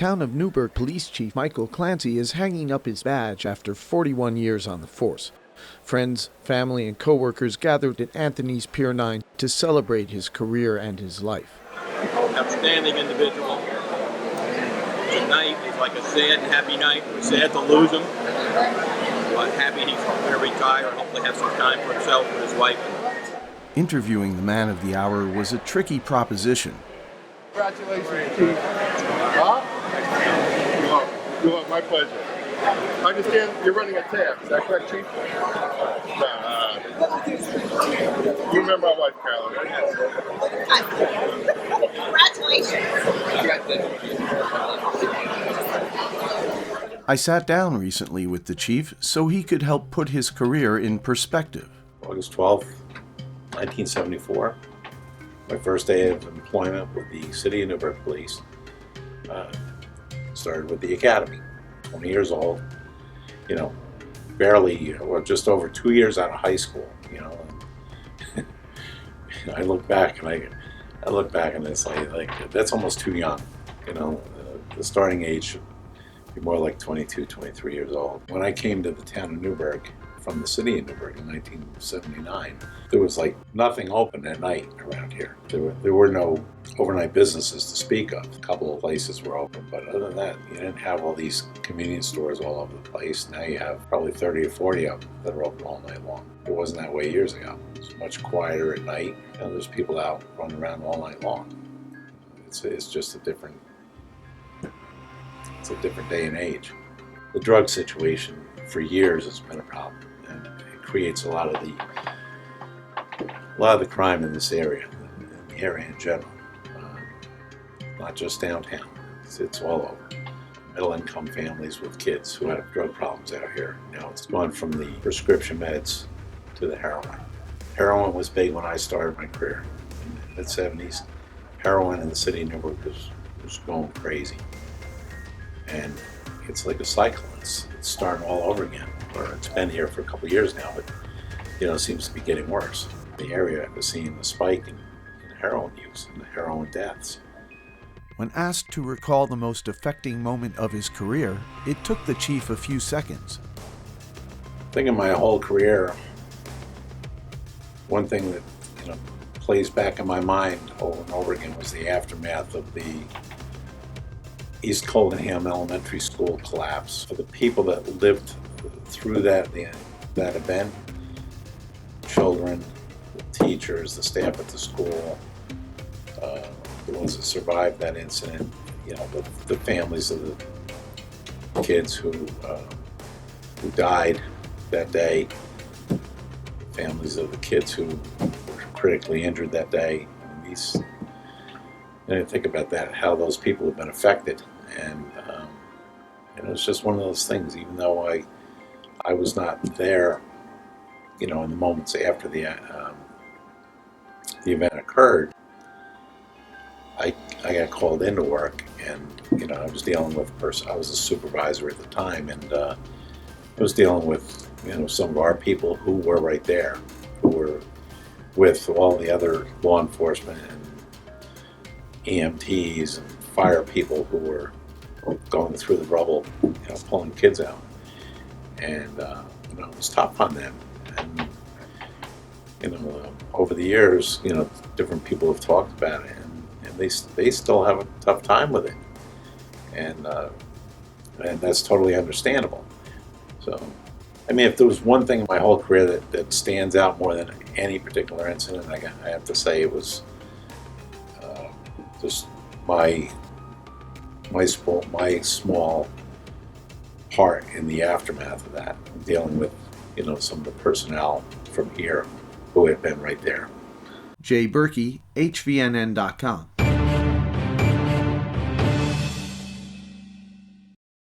Town of Newburgh Police Chief Michael Clancy is hanging up his badge after 41 years on the force. Friends, family, and co-workers gathered at Anthony's Pier 9 to celebrate his career and his life. Outstanding individual. Tonight is like a sad and happy night. We're sad to lose him, but happy he's going to retire and hopefully have some time for himself and his wife. Interviewing the man of the hour was a tricky proposition. Congratulations, Chief. Huh? Good luck, my pleasure. I understand you're running a tab. Is that correct, Chief? You remember my wife, Carolyn, right? Congratulations. I sat down recently with the chief so he could help put his career in perspective. August 12th, 1974, my first day of employment with the City of Newburgh Police. Started with the academy, 20 years old, barely, or just over 2 years out of high school, I look back and it's like that's almost too young, the starting age should be more like 22, 23 years old. When I came to the town of Newburgh from the city of Newburgh in 1979, there was like nothing open at night around here. There were no overnight businesses to speak of. A couple of places were open, but other than that, you didn't have all these convenience stores all over the place. Now you have probably 30 or 40 of them that are open all night long. It wasn't that way years ago. It's much quieter at night. There's people out running around all night long. It's just a different day and age. The drug situation for years has been a problem, and it creates a lot of the crime in this area, in the area in general. Not just downtown, it's all over. Middle-income families with kids who have drug problems out here. It's gone from the prescription meds to the heroin. Heroin was big when I started my career in the mid-70s. Heroin in the city of Newburgh was going crazy. And it's like a cycle. It's starting all over again. Or it's been here for a couple of years now, but it seems to be getting worse. The area was seeing a spike in heroin use and the heroin deaths. When asked to recall the most affecting moment of his career, it took the chief a few seconds. Thinking my whole career, one thing that plays back in my mind over and over again was the aftermath of the East Coldenham Elementary School collapse. For the people that lived through that event, children, the teachers, the staff at the school, the ones that survived that incident, the families of the kids who died that day, the families of the kids who were critically injured that day. And I think about that, how those people have been affected, and it's just one of those things. Even though I was not there, in the moments after the event occurred, I got called into work, and I was dealing with a person. I was a supervisor at the time, and I was dealing with some of our people who were right there, who were with all the other law enforcement and EMTs and fire people who were going through the rubble, pulling kids out, and it was tough on them. And over the years, different people have talked about it, and they still have a tough time with it, and that's totally understandable. So, if there was one thing in my whole career that stands out more than any particular incident, I have to say it was just my small part in the aftermath of that, dealing with some of the personnel from here who had been right there. Jay Berkey, HVNN.com.